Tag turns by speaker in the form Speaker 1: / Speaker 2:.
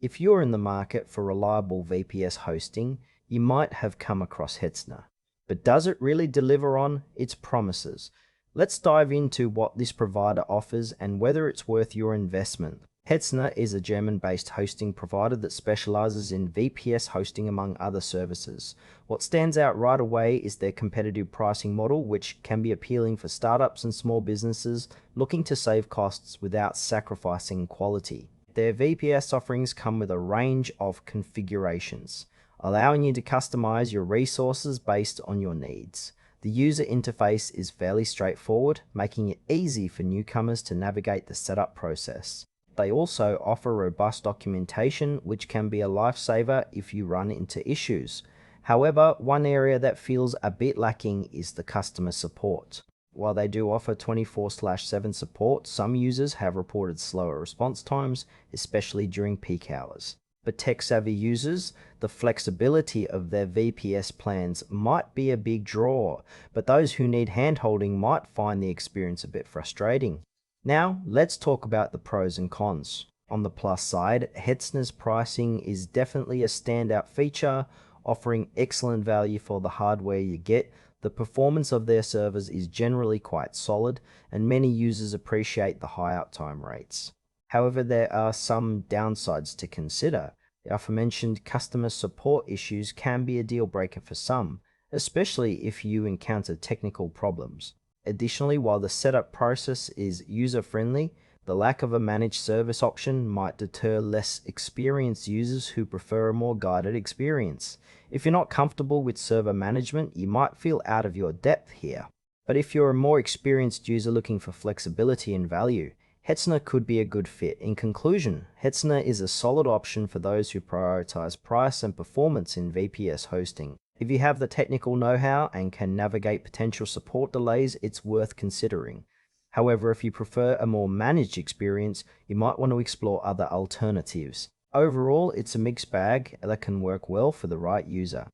Speaker 1: If you're in the market for reliable VPS hosting, you might have come across Hetzner. But does it really deliver on its promises? Let's dive into what this provider offers and whether it's worth your investment. Hetzner is a German-based hosting provider that specializes in VPS hosting among other services. What stands out right away is their competitive pricing model, which can be appealing for startups and small businesses looking to save costs without sacrificing quality. Their VPS offerings come with a range of configurations, allowing you to customize your resources based on your needs. The user interface is fairly straightforward, making it easy for newcomers to navigate the setup process. They also offer robust documentation, which can be a lifesaver if you run into issues. However, one area that feels a bit lacking is the customer support. While they do offer 24/7 support, some users have reported slower response times, especially during peak hours. For tech-savvy users, the flexibility of their VPS plans might be a big draw, but those who need handholding might find the experience a bit frustrating. Now, let's talk about the pros and cons. On the plus side, Hetzner's pricing is definitely a standout feature, offering excellent value for the hardware you get. The performance of their servers is generally quite solid, and many users appreciate the high uptime rates. However, there are some downsides to consider. The aforementioned customer support issues can be a deal breaker for some, especially if you encounter technical problems. Additionally, while the setup process is user-friendly, the lack of a managed service option might deter less experienced users who prefer a more guided experience. If you're not comfortable with server management, you might feel out of your depth here. But if you're a more experienced user looking for flexibility and value, Hetzner could be a good fit. In conclusion, Hetzner is a solid option for those who prioritize price and performance in VPS hosting. If you have the technical know-how and can navigate potential support delays, it's worth considering. However, if you prefer a more managed experience, you might want to explore other alternatives. Overall, it's a mixed bag that can work well for the right user.